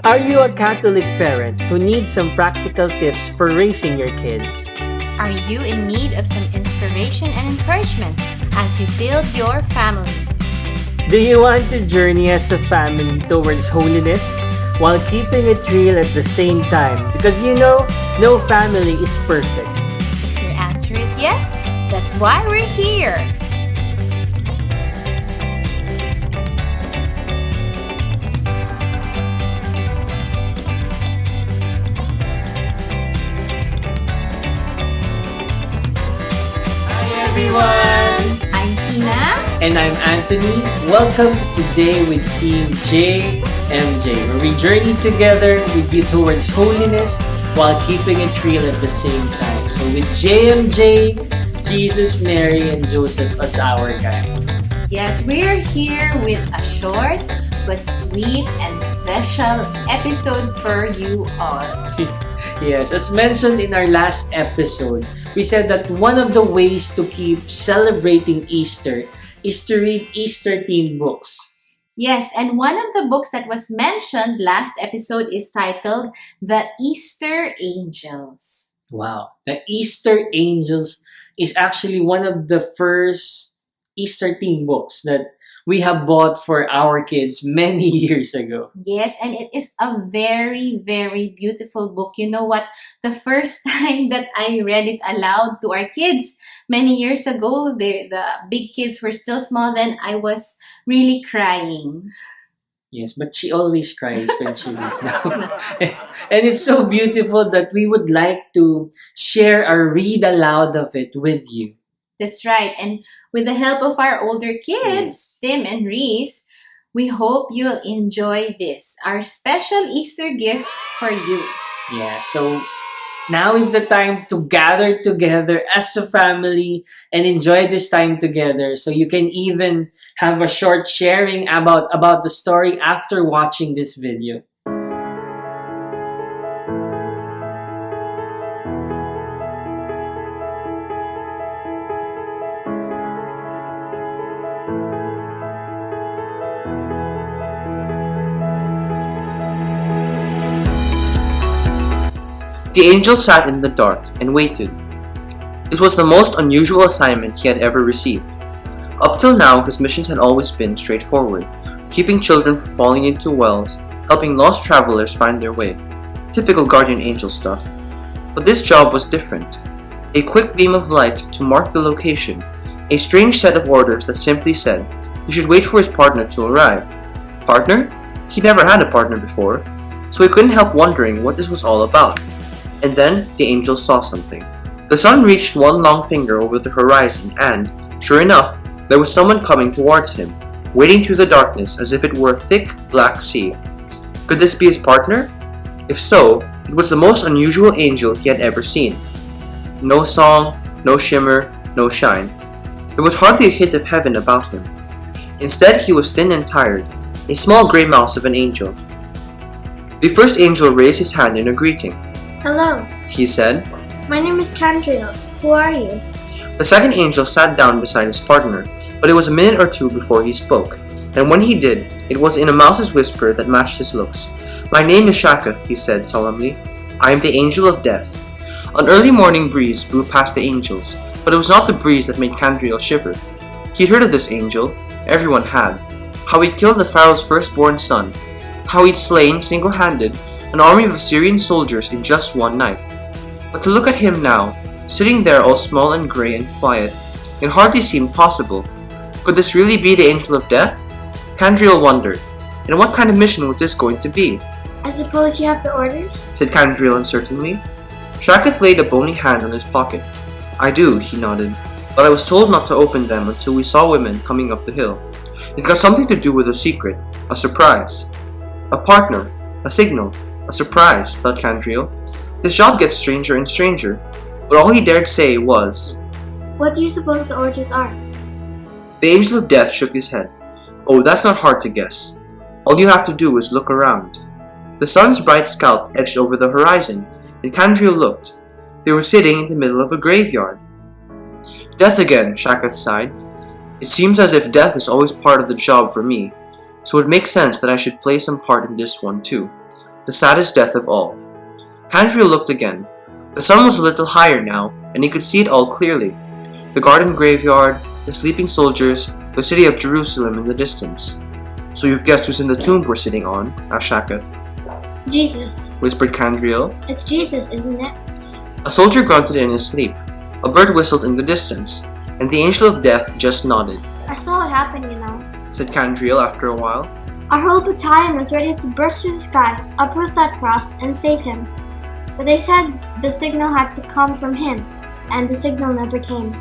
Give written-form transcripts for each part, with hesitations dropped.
Are you a Catholic parent who needs some practical tips for raising your kids? Are you in need of some inspiration and encouragement as you build your family? Do you want to journey as a family towards holiness while keeping it real at the same time? Because no family is perfect. If your answer is yes, that's why we're here. Hi everyone! I'm Tina. And I'm Anthony. Welcome to Today with Team JMJ, where we journey together with you towards holiness while keeping it real at the same time. So with JMJ, Jesus, Mary, and Joseph as our guide. Yes, we're here with a short but sweet and special episode for you all. Yes, as mentioned in our last episode, we said that one of the ways to keep celebrating Easter is to read Easter-themed books. Yes, and one of the books that was mentioned last episode is titled The Easter Angels. Wow. The Easter Angels is actually one of the first Easter-themed books that we have bought for our kids many years ago. Yes, and it is a very, very beautiful book. You know what? The first time that I read it aloud to our kids many years ago, the big kids were still small then, I was really crying. Yes, but she always cries when she reads now. And it's so beautiful that we would like to share a read aloud of it with you. That's right. And with the help of our older kids, Tim and Reese, we hope you'll enjoy this, our special Easter gift for you. Yeah, so now is the time to gather together as a family and enjoy this time together. So you can even have a short sharing about the story after watching this video. The angel sat in the dark and waited. It was the most unusual assignment he had ever received. Up till now, his missions had always been straightforward, keeping children from falling into wells, helping lost travelers find their way. Typical guardian angel stuff. But this job was different. A quick beam of light to mark the location, a strange set of orders that simply said he should wait for his partner to arrive. Partner? He never had a partner before, so he couldn't help wondering what this was all about. And then the angel saw something. The sun reached one long finger over the horizon and, sure enough, there was someone coming towards him, wading through the darkness as if it were a thick, black sea. Could this be his partner? If so, it was the most unusual angel he had ever seen. No song, no shimmer, no shine. There was hardly a hint of heaven about him. Instead, he was thin and tired, a small gray mouse of an angel. The first angel raised his hand in a greeting. Hello, He said. my name is Candriel. Who are you? The second angel sat down beside his partner, but it was a minute or two before he spoke, and when he did, it was in a mouse's whisper that matched his looks. My name is Shakath, he said solemnly. I am the angel of death. An early morning breeze blew past the angels, but it was not the breeze that made Candriel shiver. He'd heard of this angel, everyone had, how he'd killed the Pharaoh's firstborn son, how he'd slain, single-handed, an army of Assyrian soldiers in just one night. But to look at him now, sitting there all small and grey and quiet, it hardly seemed possible. Could this really be the angel of death? Candriel wondered. And what kind of mission was this going to be? I suppose you have the orders? Said Candriel uncertainly. Shakath laid a bony hand on his pocket. I do, he nodded, but I was told not to open them until we saw women coming up the hill. It got something to do with a secret, a surprise. A partner, a signal, a surprise, thought Candriel. This job gets stranger and stranger, but all he dared say was, What do you suppose the orders are? The angel of death shook his head. Oh, that's not hard to guess. All you have to do is look around. The sun's bright scalp edged over the horizon, and Candriel looked. They were sitting in the middle of a graveyard. Death again, Shakath sighed. It seems as if death is always part of the job for me, so it makes sense that I should play some part in this one too. the saddest death of all. Candriel looked again. The sun was a little higher now, and he could see it all clearly. The garden graveyard, the sleeping soldiers, the city of Jerusalem in the distance. "So you've guessed who's in the tomb we're sitting on?" asked Shakath. Jesus. Whispered Candriel. It's Jesus, isn't it? A soldier grunted in his sleep. A bird whistled in the distance, and the angel of death just nodded. I saw it happen, you know. Said Candriel after a while. Our whole battalion was ready to burst through the sky, uproot that cross, and save him. But they said the signal had to come from him, and the signal never came.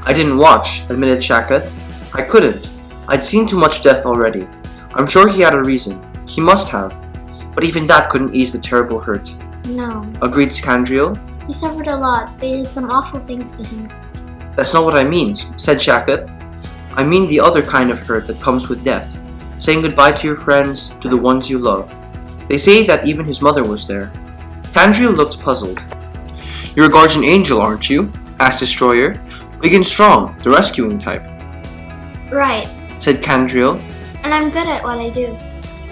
"I didn't watch," admitted Shakath. "I couldn't. I'd seen too much death already. I'm sure he had a reason. He must have. But even that couldn't ease the terrible hurt." No. Agreed Candriel. He suffered a lot. They did some awful things to him. "That's not what I mean," said Shakath. "I mean the other kind of hurt that comes with death. Saying goodbye to your friends, to the ones you love. They say that even his mother was there." Candriel looked puzzled. "You're a guardian angel, aren't you?" asked Destroyer. "Big and strong, the rescuing type," Right. said Candriel. And I'm good at what I do.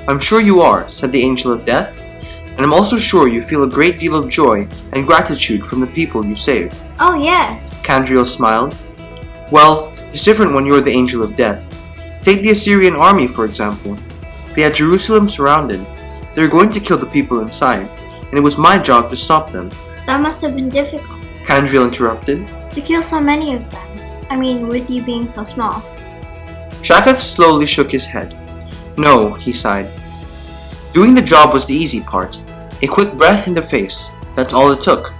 "I'm sure you are," said the Angel of Death. "And I'm also sure you feel a great deal of joy and gratitude from the people you saved." Oh, yes. Candriel smiled. "Well, it's different when you're the Angel of Death. Take the Assyrian army, for example. They had Jerusalem surrounded. They were going to kill the people inside, and it was my job to stop them." That must have been difficult. Candriel interrupted. To kill so many of them. I mean, with you being so small. Shakath slowly shook his head. "No," he sighed. "Doing the job was the easy part. A quick breath in their face, that's all it took.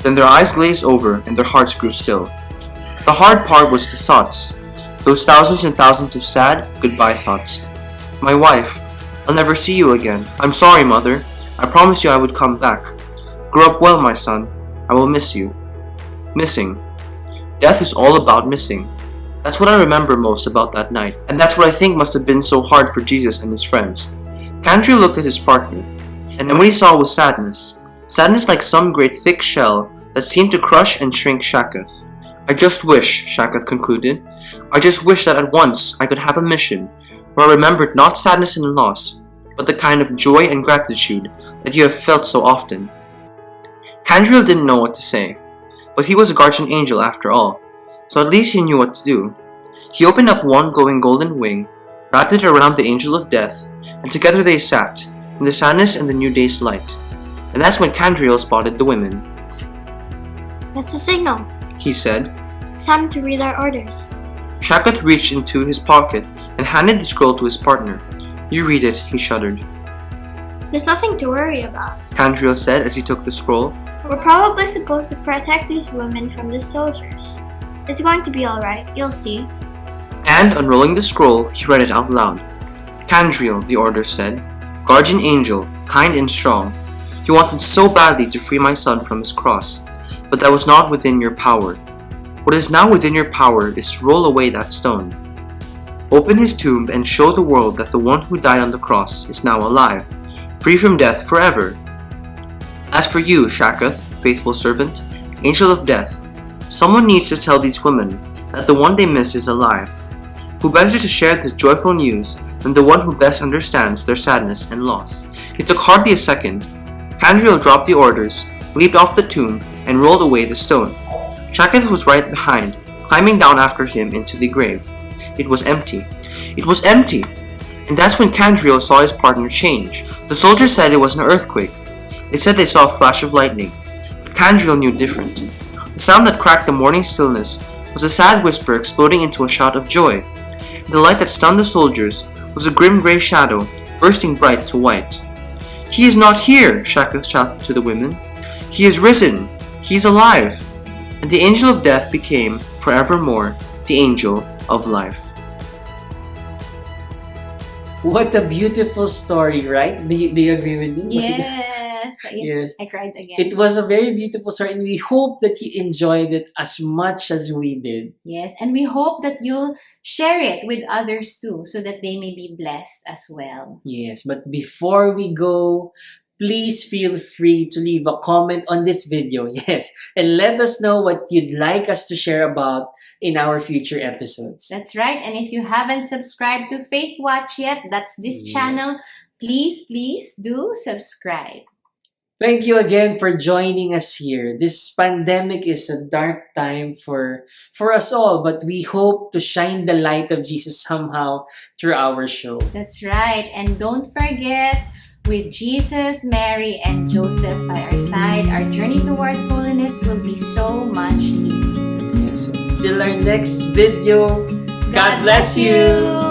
Then their eyes glazed over and their hearts grew still. The hard part was the thoughts. Those thousands and thousands of sad, goodbye thoughts. My wife, I'll never see you again. I'm sorry, Mother. I promised you I would come back. Grow up well, my son. I will miss you." Missing. Death is all about missing. That's what I remember most about that night, and that's what I think must have been so hard for Jesus and his friends. Candriel looked at his partner, and what he saw was sadness. Sadness like some great thick shell that seemed to crush and shrink Shakath. "I just wish," Shakath concluded, "I just wish that at once I could have a mission where I remembered not sadness and loss, but the kind of joy and gratitude that you have felt so often." Candriel didn't know what to say, but he was a guardian angel after all, so at least he knew what to do. He opened up one glowing golden wing, wrapped it around the Angel of Death, and together they sat, in the sadness and the new day's light. And that's when Candriel spotted the women. That's a signal. He said. It's time to read our orders. Shakath reached into his pocket and handed the scroll to his partner. "You read it," he shuddered. There's nothing to worry about. Candriel said as he took the scroll. We're probably supposed to protect these women from the soldiers. It's going to be alright, you'll see. And, unrolling the scroll, he read it out loud. "Candriel," the order said, "guardian angel, kind and strong. You wanted so badly to free my son from his cross, but that was not within your power. What is now within your power is to roll away that stone. Open his tomb and show the world that the one who died on the cross is now alive, free from death forever. As for you, Shakath, faithful servant, angel of death, someone needs to tell these women that the one they miss is alive. Who better to share this joyful news than the one who best understands their sadness and loss?" It took hardly a second. Candriel dropped the orders, leaped off the tomb, and rolled away the stone. Shakath was right behind, climbing down after him into the grave. It was empty. It was empty! And that's when Candriel saw his partner change. The soldiers said it was an earthquake. They said they saw a flash of lightning. But Candriel knew different. The sound that cracked the morning stillness was a sad whisper exploding into a shout of joy. The light that stunned the soldiers was a grim grey shadow, bursting bright to white. "He is not here!" Shakath shouted to the women. "He is risen! He is alive!" And the angel of death became, forevermore, the angel of life. What a beautiful story, right? Do you agree with me? Yes. Yes. I cried again. It was a very beautiful story, and we hope that you enjoyed it as much as we did. Yes, and we hope that you'll share it with others too, so that they may be blessed as well. Yes, but before we go, please feel free to leave a comment on this video. Yes, and let us know what you'd like us to share about in our future episodes. That's right. And if you haven't subscribed to Faith Watch yet, that's this Yes. channel. Please do subscribe. Thank you again for joining us here. This pandemic is a dark time for us all, but we hope to shine the light of Jesus somehow through our show. That's right. And don't forget, with Jesus, Mary, and Joseph by our side, our journey towards holiness will be so much easier. Yeah, so till our next video, God bless you.